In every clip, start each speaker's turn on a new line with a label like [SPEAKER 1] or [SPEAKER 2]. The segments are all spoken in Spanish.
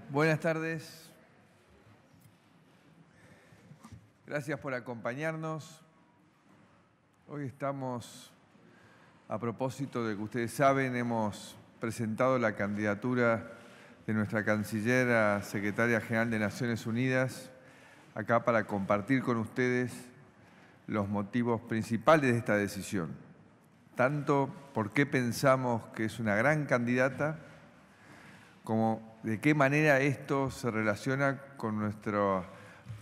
[SPEAKER 1] Buenas tardes. Gracias por acompañarnos. Hoy estamos, a propósito de que ustedes saben, hemos presentado la candidatura de nuestra canciller a secretaria general de Naciones Unidas, acá para compartir con ustedes los motivos principales de esta decisión. Tanto por qué pensamos que es una gran candidata, como de qué manera esto se relaciona con nuestra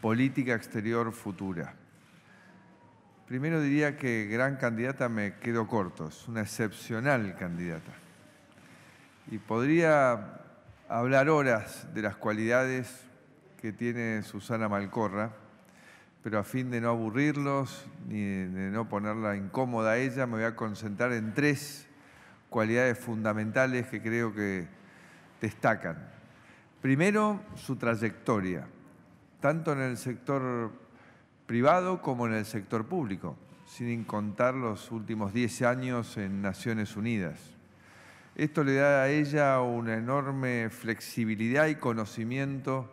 [SPEAKER 1] política exterior futura. Primero diría que gran candidata me quedo corto, es una excepcional candidata. Y podría hablar horas de las cualidades que tiene Susana Malcorra, pero a fin de no aburrirlos ni de no ponerla incómoda a ella, me voy a concentrar en tres cualidades fundamentales que creo que destacan. Primero, su trayectoria, tanto en el sector privado como en el sector público, sin contar los últimos 10 años en Naciones Unidas. Esto le da a ella una enorme flexibilidad y conocimiento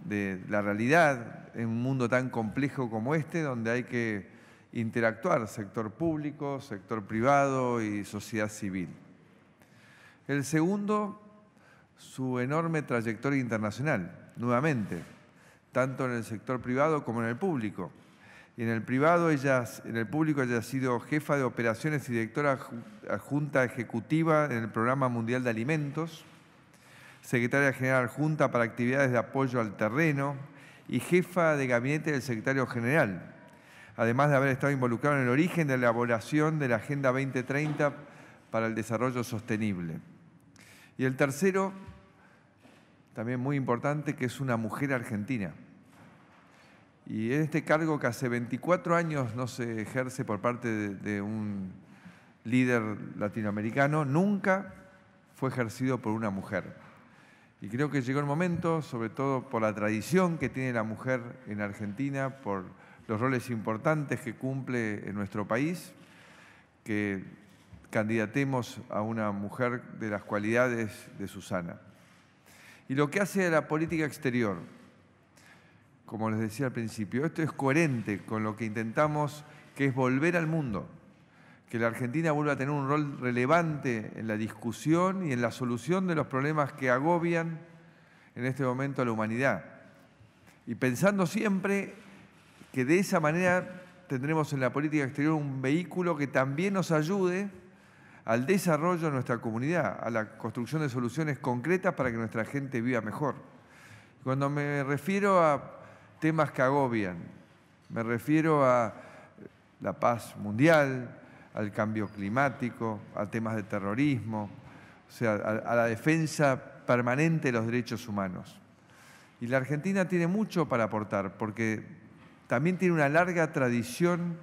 [SPEAKER 1] de la realidad en un mundo tan complejo como este, donde hay que interactuar sector público, sector privado y sociedad civil. El segundo, su enorme trayectoria internacional, nuevamente, tanto en el sector privado como en el público. Y en el público ella ha sido jefa de operaciones y directora adjunta ejecutiva en el Programa Mundial de Alimentos, secretaria general adjunta para actividades de apoyo al terreno y jefa de gabinete del secretario general, además de haber estado involucrado en el origen de la elaboración de la Agenda 2030 para el Desarrollo Sostenible. Y el tercero, también muy importante, que es una mujer argentina. Y en este cargo que hace 24 años no se ejerce por parte de un líder latinoamericano, nunca fue ejercido por una mujer. Y creo que llegó el momento, sobre todo por la tradición que tiene la mujer en Argentina, por los roles importantes que cumple en nuestro país, que candidatemos a una mujer de las cualidades de Susana. Y lo que hace a la política exterior, como les decía al principio, esto es coherente con lo que intentamos, que es volver al mundo, que la Argentina vuelva a tener un rol relevante en la discusión y en la solución de los problemas que agobian en este momento a la humanidad. Y pensando siempre que de esa manera tendremos en la política exterior un vehículo que también nos ayude al desarrollo de nuestra comunidad, a la construcción de soluciones concretas para que nuestra gente viva mejor. Cuando me refiero a temas que agobian, me refiero a la paz mundial, al cambio climático, a temas de terrorismo, o sea, a la defensa permanente de los derechos humanos. Y la Argentina tiene mucho para aportar, porque también tiene una larga tradición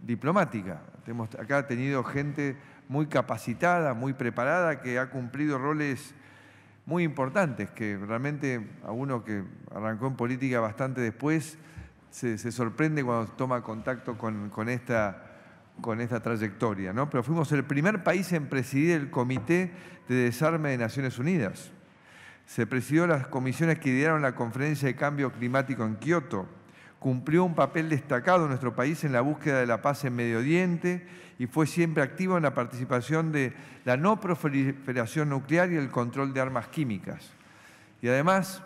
[SPEAKER 1] diplomática. Hemos acá tenido gente muy capacitada, muy preparada, que ha cumplido roles muy importantes, que realmente a uno que arrancó en política bastante después se sorprende cuando toma contacto con esta trayectoria, ¿no? Pero fuimos el primer país en presidir el Comité de Desarme de Naciones Unidas. Se presidió las comisiones que lideraron la Conferencia de Cambio Climático en Kioto. Cumplió un papel destacado en nuestro país en la búsqueda de la paz en Medio Oriente y fue siempre activo en la participación de la no proliferación nuclear y el control de armas químicas. Y además,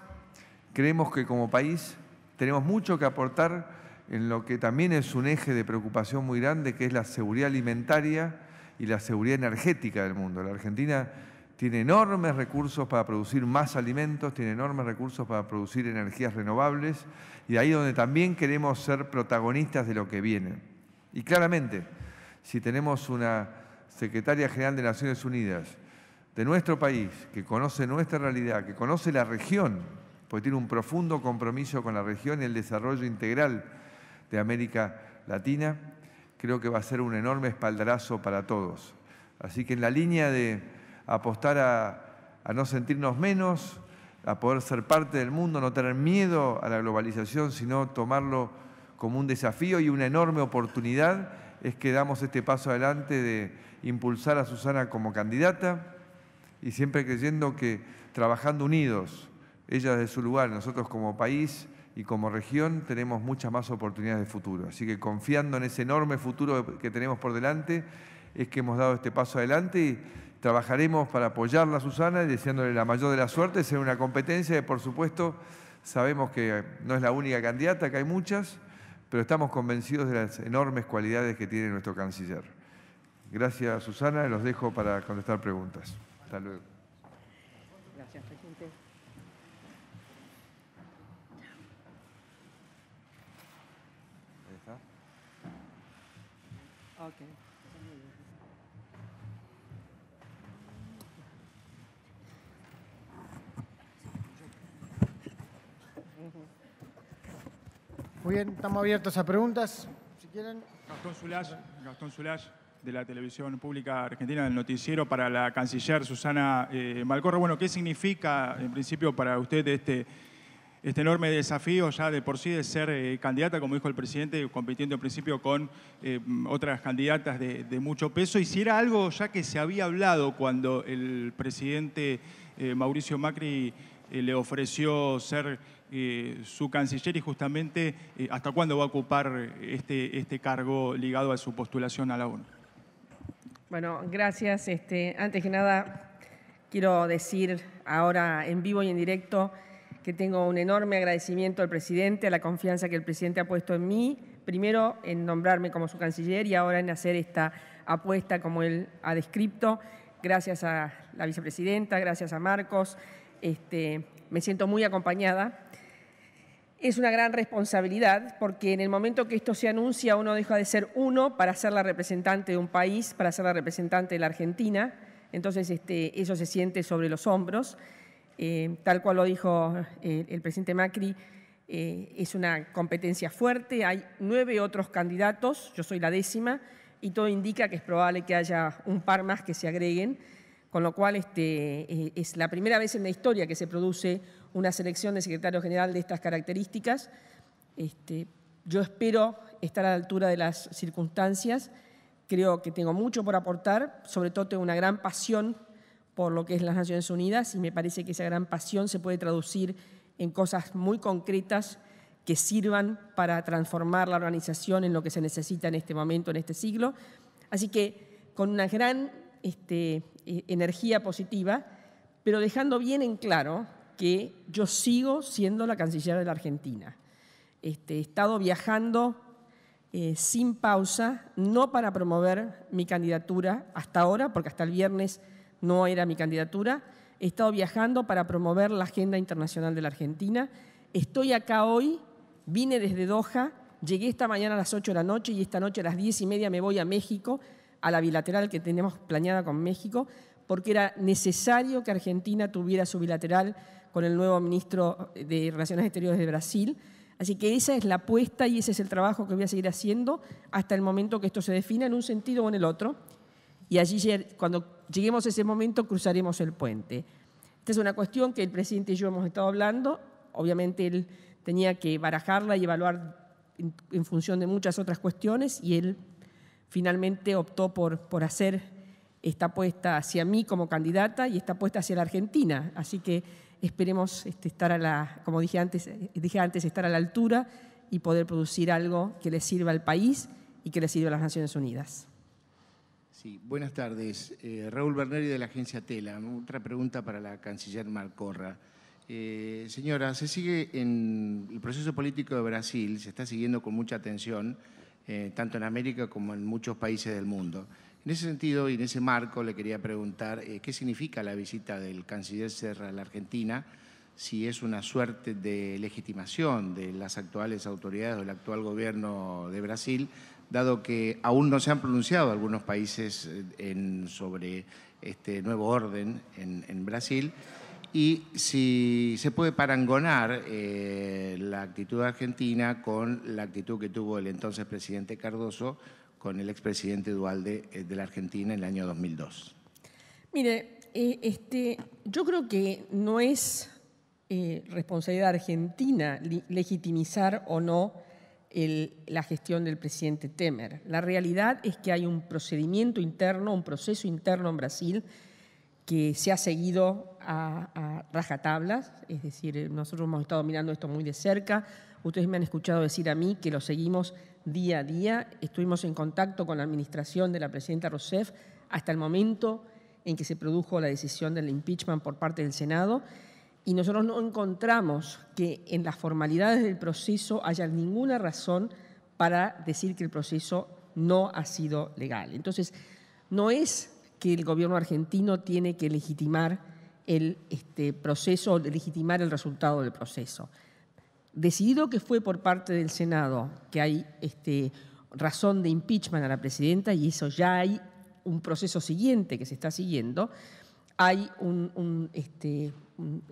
[SPEAKER 1] creemos que como país tenemos mucho que aportar en lo que también es un eje de preocupación muy grande, que es la seguridad alimentaria y la seguridad energética del mundo. La Argentina tiene enormes recursos para producir más alimentos, tiene enormes recursos para producir energías renovables, y ahí donde también queremos ser protagonistas de lo que viene. Y claramente, si tenemos una secretaria general de Naciones Unidas de nuestro país, que conoce nuestra realidad, que conoce la región, porque tiene un profundo compromiso con la región y el desarrollo integral de América Latina, creo que va a ser un enorme espaldarazo para todos. Así que en la línea de apostar a no sentirnos menos, a poder ser parte del mundo, no tener miedo a la globalización, sino tomarlo como un desafío y una enorme oportunidad es que damos este paso adelante de impulsar a Susana como candidata y siempre creyendo que trabajando unidos, ella desde su lugar, nosotros como país y como región, tenemos muchas más oportunidades de futuro. Así que confiando en ese enorme futuro que tenemos por delante, es que hemos dado este paso adelante y trabajaremos para apoyarla a Susana y deseándole la mayor de las suertes. Será una competencia que, por supuesto, sabemos que no es la única candidata, que hay muchas, pero estamos convencidos de las enormes cualidades que tiene nuestro canciller. Gracias, Susana. Los dejo para contestar preguntas. Hasta luego.
[SPEAKER 2] Gracias, presidente.
[SPEAKER 1] Ahí está.
[SPEAKER 2] Okay.
[SPEAKER 3] Muy bien, estamos abiertos a preguntas, si quieren.
[SPEAKER 4] Gastón Zulach, de la Televisión Pública Argentina, del noticiero para la canciller Susana Malcorra. Bueno, ¿qué significa, en principio, para usted este enorme desafío ya de por sí de ser candidata, como dijo el presidente, compitiendo en principio con otras candidatas de mucho peso? Y si era algo ya que se había hablado cuando el presidente Mauricio Macri le ofreció ser su canciller y justamente hasta cuándo va a ocupar este cargo ligado a su postulación a la ONU.
[SPEAKER 2] Bueno, gracias. Antes que nada, quiero decir ahora en vivo y en directo que tengo un enorme agradecimiento al presidente, a la confianza que el presidente ha puesto en mí, primero en nombrarme como su canciller y ahora en hacer esta apuesta como él ha descrito. Gracias a la vicepresidenta, gracias a Marcos. Me siento muy acompañada. Es una gran responsabilidad porque en el momento que esto se anuncia uno deja de ser uno para ser la representante de un país, para ser la representante de la Argentina. Entonces eso se siente sobre los hombros. Tal cual lo dijo el presidente Macri, es una competencia fuerte. Hay 9 otros candidatos, yo soy la 10ª y todo indica que es probable que haya un par más que se agreguen. Con lo cual es la primera vez en la historia que se produce una selección de secretario general de estas características. Yo espero estar a la altura de las circunstancias. Creo que tengo mucho por aportar, sobre todo tengo una gran pasión por lo que es las Naciones Unidas y me parece que esa gran pasión se puede traducir en cosas muy concretas que sirvan para transformar la organización en lo que se necesita en este momento, en este siglo. Así que con una gran energía positiva, pero dejando bien en claro que yo sigo siendo la canciller de la Argentina. He estado viajando sin pausa, no para promover mi candidatura hasta ahora, porque hasta el viernes no era mi candidatura. He estado viajando para promover la agenda internacional de la Argentina. Estoy acá hoy, vine desde Doha, llegué esta mañana a las 8 de la noche y esta noche a las 10:30 me voy a México, a la bilateral que tenemos planeada con México, porque era necesario que Argentina tuviera su bilateral con el nuevo ministro de Relaciones Exteriores de Brasil. Así que esa es la apuesta y ese es el trabajo que voy a seguir haciendo hasta el momento que esto se defina en un sentido o en el otro. Y allí, cuando lleguemos a ese momento, cruzaremos el puente. Esta es una cuestión que el presidente y yo hemos estado hablando. Obviamente él tenía que barajarla y evaluar en función de muchas otras cuestiones y él finalmente optó por hacer esta apuesta hacia mí como candidata y esta apuesta hacia la Argentina. Así que esperemos estar como dije antes, estar a la altura y poder producir algo que le sirva al país y que le sirva a las Naciones Unidas.
[SPEAKER 5] Sí, buenas tardes. Raúl Berneri de la agencia Tela. Otra pregunta para la canciller Malcorra. Señora, se sigue en el proceso político de Brasil, se está siguiendo con mucha atención, tanto en América como en muchos países del mundo. En ese sentido y en ese marco le quería preguntar qué significa la visita del canciller Serra a la Argentina, si es una suerte de legitimación de las actuales autoridades o del actual gobierno de Brasil, dado que aún no se han pronunciado algunos países sobre este nuevo orden en Brasil, y si se puede parangonar la actitud argentina con la actitud que tuvo el entonces presidente Cardoso con el expresidente Dualde de la Argentina en el año 2002.
[SPEAKER 2] Mire, yo creo que no es responsabilidad argentina legitimizar o no la gestión del presidente Temer. La realidad es que hay un procedimiento interno, un proceso interno en Brasil que se ha seguido a rajatablas, es decir, nosotros hemos estado mirando esto muy de cerca. Ustedes me han escuchado decir a mí que lo seguimos día a día. Estuvimos en contacto con la administración de la presidenta Rousseff hasta el momento en que se produjo la decisión del impeachment por parte del Senado, y nosotros no encontramos que en las formalidades del proceso haya ninguna razón para decir que el proceso no ha sido legal. Entonces, no es que el gobierno argentino tiene que legitimar el proceso o legitimar el resultado del proceso. Decidido que fue por parte del Senado que hay razón de impeachment a la presidenta, y eso ya hay un proceso siguiente que se está siguiendo, hay un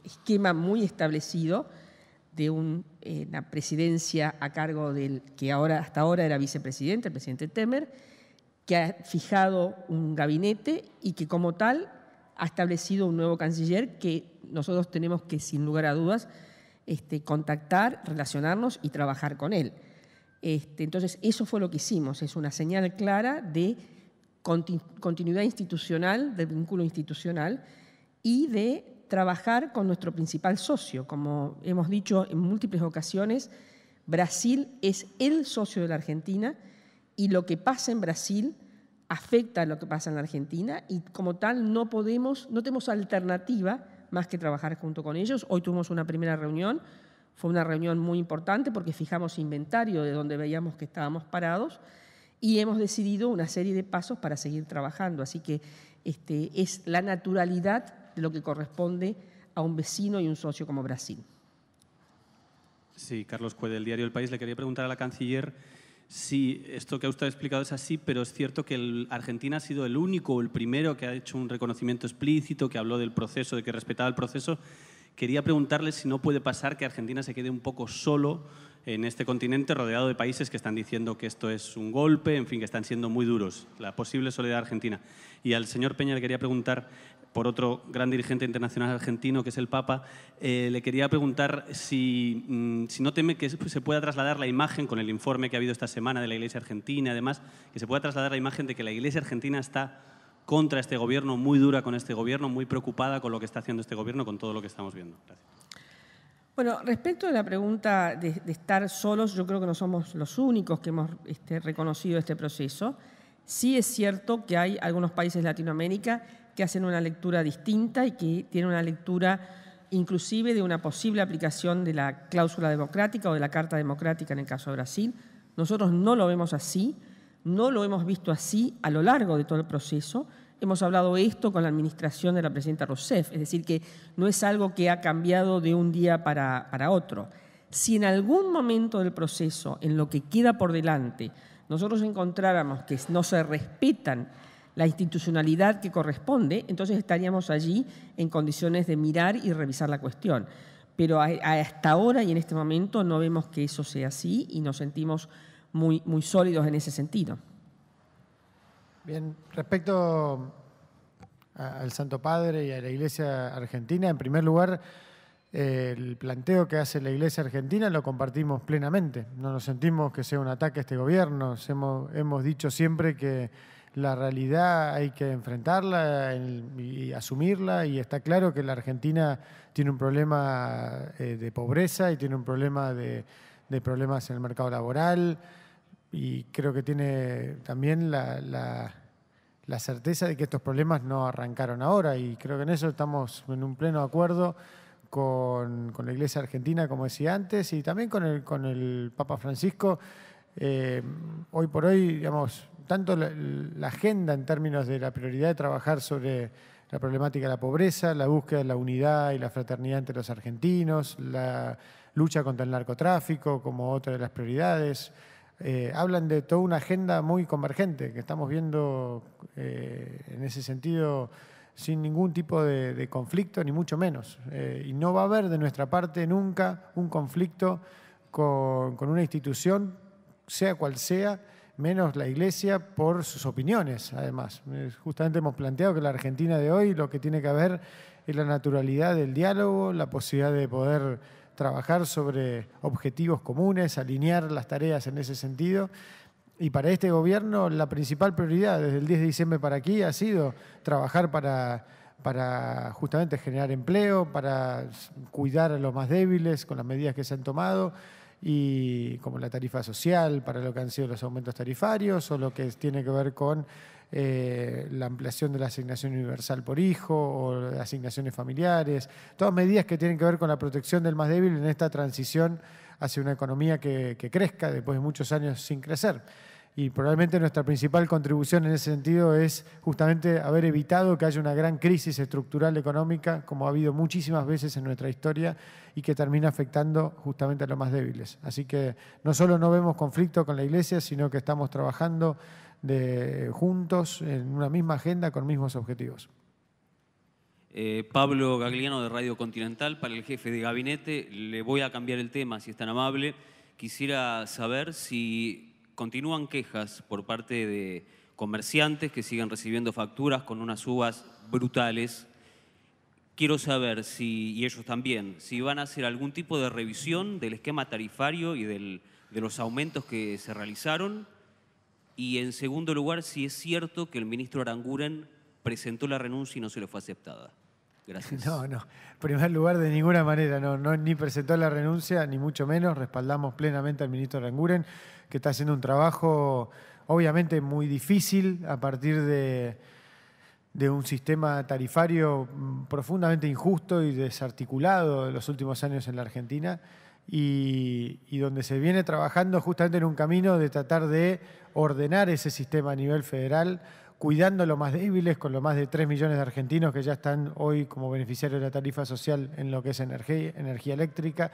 [SPEAKER 2] esquema muy establecido de una presidencia a cargo del que hasta ahora era vicepresidente, el presidente Temer, que ha fijado un gabinete y que como tal ha establecido un nuevo canciller que nosotros tenemos que, sin lugar a dudas, contactar, relacionarnos y trabajar con él. Entonces, eso fue lo que hicimos, es una señal clara de continuidad institucional, de vínculo institucional y de trabajar con nuestro principal socio. Como hemos dicho en múltiples ocasiones, Brasil es el socio de la Argentina y lo que pasa en Brasil afecta a lo que pasa en la Argentina, y como tal no tenemos alternativa más que trabajar junto con ellos. Hoy tuvimos una primera reunión, fue una reunión muy importante porque fijamos inventario de donde veíamos que estábamos parados y hemos decidido una serie de pasos para seguir trabajando. Así que es la naturalidad de lo que corresponde a un vecino y un socio como Brasil.
[SPEAKER 6] Sí, Carlos Cue, del diario El País. Le quería preguntar a la canciller si esto que usted ha explicado es así, pero es cierto que Argentina ha sido el único o el primero que ha hecho un reconocimiento explícito, que habló del proceso, de que respetaba el proceso. Quería preguntarle si no puede pasar que Argentina se quede un poco solo en este continente, rodeado de países que están diciendo que esto es un golpe, en fin, que están siendo muy duros, la posible soledad argentina. Y al señor Peña le quería preguntar, por otro gran dirigente internacional argentino, que es el Papa, le quería preguntar si no teme que se pueda trasladar la imagen, con el informe que ha habido esta semana de la Iglesia argentina, además, que se pueda trasladar la imagen de que la Iglesia argentina está contra este gobierno, muy dura con este gobierno, muy preocupada con lo que está haciendo este gobierno, con todo lo que estamos viendo. Gracias.
[SPEAKER 2] Bueno, respecto a la pregunta de estar solos, yo creo que no somos los únicos que hemos reconocido este proceso. Sí es cierto que hay algunos países de Latinoamérica que hacen una lectura distinta y que tienen una lectura inclusive de una posible aplicación de la cláusula democrática o de la Carta Democrática en el caso de Brasil. Nosotros no lo vemos así, no lo hemos visto así a lo largo de todo el proceso. Hemos hablado esto con la administración de la presidenta Rousseff, es decir, que no es algo que ha cambiado de un día para otro. Si en algún momento del proceso, en lo que queda por delante, nosotros encontráramos que no se respetan la institucionalidad que corresponde, entonces estaríamos allí en condiciones de mirar y revisar la cuestión. Pero hasta ahora y en este momento no vemos que eso sea así y nos sentimos muy, muy sólidos en ese sentido.
[SPEAKER 3] Bien, respecto al Santo Padre y a la Iglesia Argentina, en primer lugar, el planteo que hace la Iglesia Argentina lo compartimos plenamente. No nos sentimos que sea un ataque a este gobierno. Hemos dicho siempre que la realidad hay que enfrentarla y asumirla, y está claro que la Argentina tiene un problema de pobreza y tiene un problema de problemas en el mercado laboral, y creo que tiene también la certeza de que estos problemas no arrancaron ahora, y creo que en eso estamos en un pleno acuerdo con la Iglesia Argentina, como decía antes, y también con el Papa Francisco. Hoy por hoy, digamos, tanto la agenda en términos de la prioridad de trabajar sobre la problemática de la pobreza, la búsqueda de la unidad y la fraternidad entre los argentinos, la lucha contra el narcotráfico como otra de las prioridades, hablan de toda una agenda muy convergente que estamos viendo en ese sentido sin ningún tipo de conflicto, ni mucho menos. Y no va a haber de nuestra parte nunca un conflicto con una institución, sea cual sea, menos la Iglesia, por sus opiniones, además. Justamente hemos planteado que la Argentina de hoy lo que tiene que haber es la naturalidad del diálogo, la posibilidad de poder trabajar sobre objetivos comunes, alinear las tareas en ese sentido. Y para este gobierno la principal prioridad desde el 10 de diciembre para aquí ha sido trabajar para justamente generar empleo, para cuidar a los más débiles con las medidas que se han tomado, y como la tarifa social, para lo que han sido los aumentos tarifarios, o lo que tiene que ver con la ampliación de la asignación universal por hijo o de asignaciones familiares, todas medidas que tienen que ver con la protección del más débil en esta transición hacia una economía que crezca después de muchos años sin crecer. Y probablemente nuestra principal contribución en ese sentido es justamente haber evitado que haya una gran crisis estructural económica, como ha habido muchísimas veces en nuestra historia, y que termina afectando justamente a los más débiles. Así que no solo no vemos conflicto con la Iglesia, sino que estamos trabajando juntos en una misma agenda con mismos objetivos.
[SPEAKER 7] Pablo Gagliano de Radio Continental, para el jefe de gabinete. Le voy a cambiar el tema, si es tan amable. Quisiera saber si continúan quejas por parte de comerciantes que siguen recibiendo facturas con unas subas brutales. Quiero saber si, y ellos también, si van a hacer algún tipo de revisión del esquema tarifario y de los aumentos que se realizaron. Y en segundo lugar, si es cierto que el ministro Aranguren presentó la renuncia y no se le fue aceptada. Gracias.
[SPEAKER 3] No. En primer lugar, de ninguna manera, ni presentó la renuncia, ni mucho menos. Respaldamos plenamente al ministro Aranguren, que está haciendo un trabajo obviamente muy difícil a partir de un sistema tarifario profundamente injusto y desarticulado de los últimos años en la Argentina, y donde se viene trabajando justamente en un camino de tratar de ordenar ese sistema a nivel federal, cuidando a los más débiles, con los más de 3 millones de argentinos que ya están hoy como beneficiarios de la tarifa social en lo que es energía eléctrica.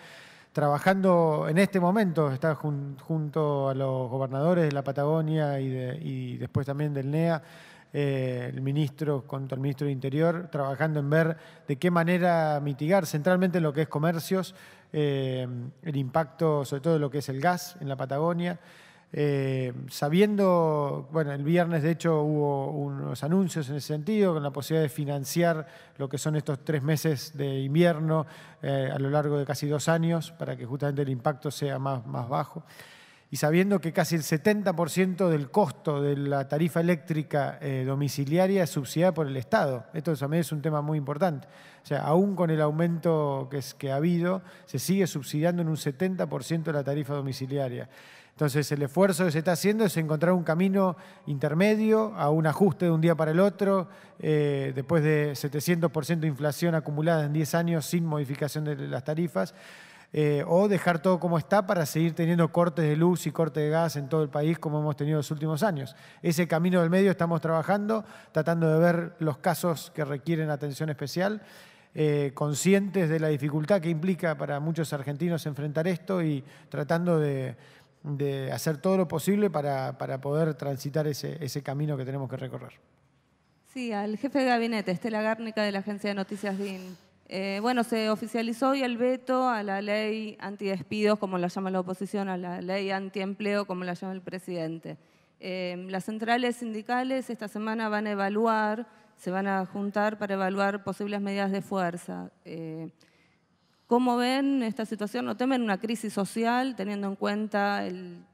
[SPEAKER 3] Trabajando en este momento, está junto a los gobernadores de la Patagonia y después también del NEA, el ministro, junto al ministro de Interior, trabajando en ver de qué manera mitigar centralmente lo que es comercios, el impacto sobre todo de lo que es el gas en la Patagonia. Sabiendo, el viernes de hecho hubo unos anuncios en ese sentido, con la posibilidad de financiar lo que son estos 3 meses de invierno a lo largo de casi 2 años, para que justamente el impacto sea más bajo. Y sabiendo que casi el 70% del costo de la tarifa eléctrica domiciliaria es subsidiada por el Estado. Esto también es un tema muy importante. O sea, aún con el aumento que ha habido, se sigue subsidiando en un 70% la tarifa domiciliaria. Entonces, el esfuerzo que se está haciendo es encontrar un camino intermedio a un ajuste de un día para el otro, después de 700% de inflación acumulada en 10 años sin modificación de las tarifas, o dejar todo como está para seguir teniendo cortes de luz y cortes de gas en todo el país como hemos tenido los últimos años. Ese camino del medio estamos trabajando, tratando de ver los casos que requieren atención especial, conscientes de la dificultad que implica para muchos argentinos enfrentar esto y tratando de hacer todo lo posible para poder transitar ese camino que tenemos que recorrer.
[SPEAKER 8] Sí, al jefe de gabinete, Estela Gárnica, de la agencia de noticias DIN. Se oficializó hoy el veto a la ley antidespidos, como la llama la oposición, a la ley antiempleo, como la llama el presidente. Las centrales sindicales esta semana se van a juntar para evaluar posibles medidas de fuerza. ¿Cómo ven esta situación? ¿No temen una crisis social, teniendo en cuenta el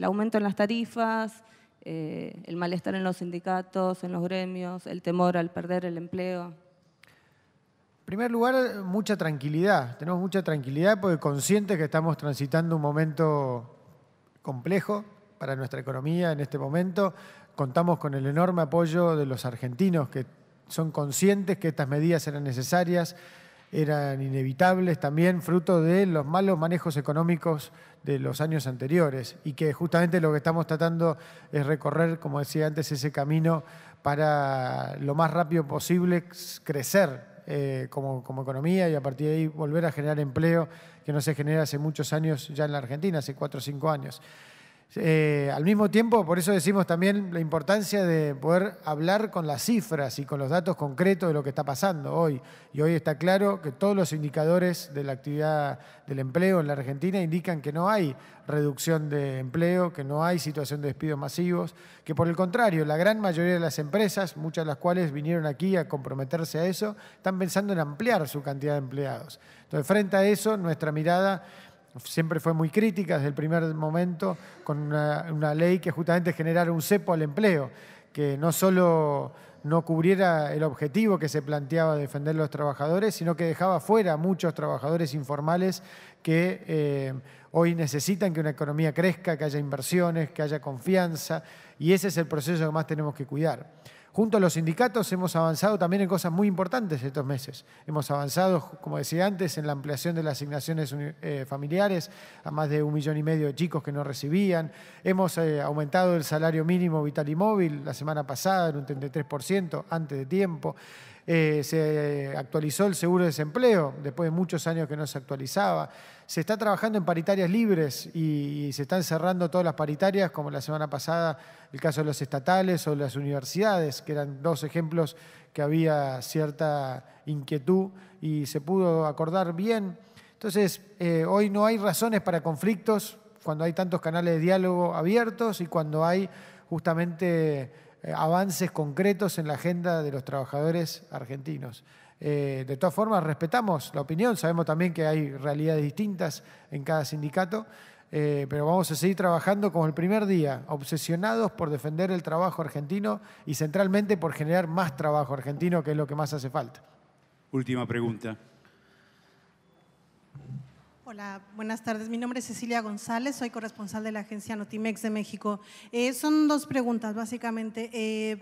[SPEAKER 8] aumento en las tarifas, el malestar en los sindicatos, en los gremios, el temor al perder el empleo?
[SPEAKER 3] En primer lugar, mucha tranquilidad. Tenemos mucha tranquilidad porque conscientes que estamos transitando un momento complejo para nuestra economía en este momento. Contamos con el enorme apoyo de los argentinos, que son conscientes que estas medidas eran necesarias, eran inevitables también, fruto de los malos manejos económicos de los años anteriores, y que justamente lo que estamos tratando es recorrer, como decía antes, ese camino para lo más rápido posible crecer como economía, y a partir de ahí volver a generar empleo que no se genera hace muchos años ya en la Argentina, hace 4 o 5 años. Al mismo tiempo, por eso decimos también la importancia de poder hablar con las cifras y con los datos concretos de lo que está pasando hoy. Y hoy está claro que todos los indicadores de la actividad del empleo en la Argentina indican que no hay reducción de empleo, que no hay situación de despidos masivos, que por el contrario, la gran mayoría de las empresas, muchas de las cuales vinieron aquí a comprometerse a eso, están pensando en ampliar su cantidad de empleados. Entonces, frente a eso, nuestra mirada siempre fue muy crítica desde el primer momento, con una ley que justamente generara un cepo al empleo, que no solo no cubriera el objetivo que se planteaba de defender a los trabajadores, sino que dejaba fuera a muchos trabajadores informales que hoy necesitan que una economía crezca, que haya inversiones, que haya confianza, y ese es el proceso que más tenemos que cuidar. Junto a los sindicatos hemos avanzado también en cosas muy importantes estos meses. Hemos avanzado, como decía antes, en la ampliación de las asignaciones familiares a más de 1,5 millones de chicos que no recibían. Hemos aumentado el salario mínimo vital y móvil la semana pasada en un 33%, antes de tiempo. Se actualizó el seguro de desempleo, después de muchos años que no se actualizaba. Se está trabajando en paritarias libres y se están cerrando todas las paritarias, como la semana pasada el caso de los estatales o de las universidades, que eran 2 ejemplos que había cierta inquietud y se pudo acordar bien. Entonces, hoy no hay razones para conflictos cuando hay tantos canales de diálogo abiertos y cuando hay justamente avances concretos en la agenda de los trabajadores argentinos. De todas formas, respetamos la opinión, sabemos también que hay realidades distintas en cada sindicato, pero vamos a seguir trabajando como el primer día, obsesionados por defender el trabajo argentino y centralmente por generar más trabajo argentino, que es lo que más hace falta.
[SPEAKER 9] Última pregunta.
[SPEAKER 10] Hola, buenas tardes. Mi nombre es Cecilia González, soy corresponsal de la agencia Notimex de México. Son 2 preguntas, básicamente.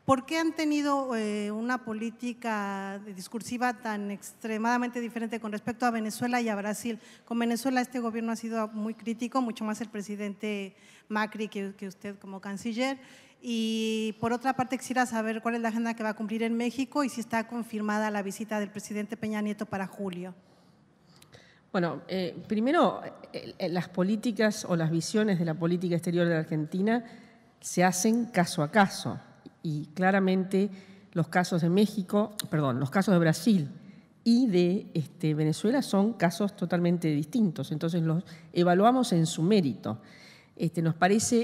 [SPEAKER 10] ¿Por qué han tenido una política discursiva tan extremadamente diferente con respecto a Venezuela y a Brasil? Con Venezuela este gobierno ha sido muy crítico, mucho más el presidente Macri que usted como canciller. Y por otra parte quisiera saber cuál es la agenda que va a cumplir en México y si está confirmada la visita del presidente Peña Nieto para julio.
[SPEAKER 2] Bueno, primero, las políticas o las visiones de la política exterior de la Argentina se hacen caso a caso. Y claramente los casos de los casos de Brasil y de Venezuela son casos totalmente distintos. Entonces los evaluamos en su mérito.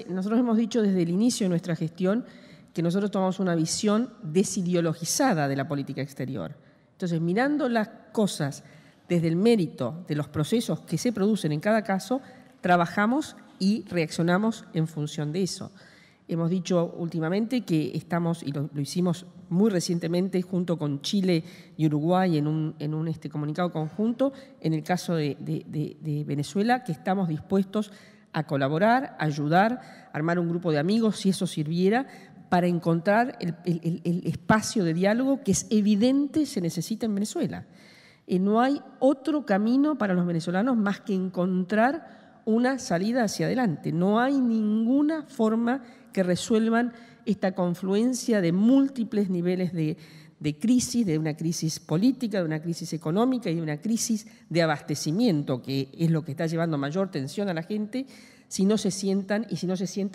[SPEAKER 2] Nosotros hemos dicho desde el inicio de nuestra gestión que nosotros tomamos una visión desideologizada de la política exterior. Entonces, mirando las cosas desde el mérito de los procesos que se producen en cada caso, trabajamos y reaccionamos en función de eso. Hemos dicho últimamente que estamos, y lo hicimos muy recientemente junto con Chile y Uruguay en un comunicado conjunto, en el caso de Venezuela, que estamos dispuestos a colaborar, a ayudar, a armar un grupo de amigos, si eso sirviera, para encontrar el espacio de diálogo que es evidente se necesita en Venezuela. No hay otro camino para los venezolanos más que encontrar una salida hacia adelante. No hay ninguna forma que resuelvan esta confluencia de múltiples niveles de crisis, de una crisis política, de una crisis económica y de una crisis de abastecimiento, que es lo que está llevando mayor tensión a la gente, si no se sientan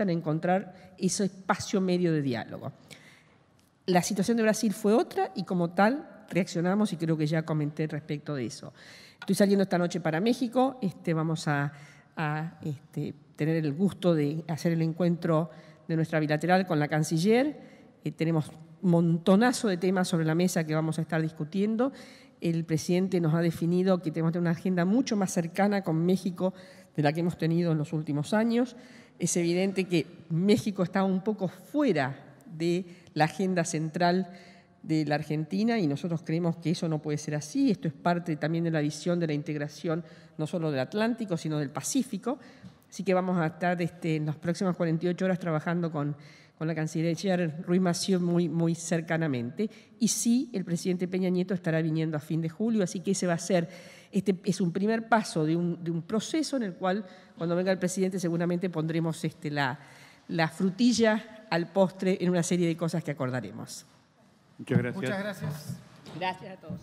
[SPEAKER 2] a encontrar ese espacio medio de diálogo. La situación de Brasil fue otra y como tal reaccionamos y creo que ya comenté respecto de eso. Estoy saliendo esta noche para México, vamos a tener el gusto de hacer el encuentro de nuestra bilateral con la canciller. Tenemos un montonazo de temas sobre la mesa que vamos a estar discutiendo. El presidente nos ha definido que tenemos una agenda mucho más cercana con México de la que hemos tenido en los últimos años. Es evidente que México está un poco fuera de la agenda central de la Argentina y nosotros creemos que eso no puede ser así. Esto es parte también de la visión de la integración no solo del Atlántico, sino del Pacífico. Así que vamos a estar en las próximas 48 horas trabajando con la canciller Ruiz Massieu muy cercanamente. Y sí, el presidente Peña Nieto estará viniendo a fin de julio, así que ese va a ser, es un primer paso de un proceso en el cual, cuando venga el presidente, seguramente pondremos la frutilla al postre en una serie de cosas que acordaremos.
[SPEAKER 9] Muchas gracias.
[SPEAKER 3] Muchas gracias.
[SPEAKER 2] Gracias a todos.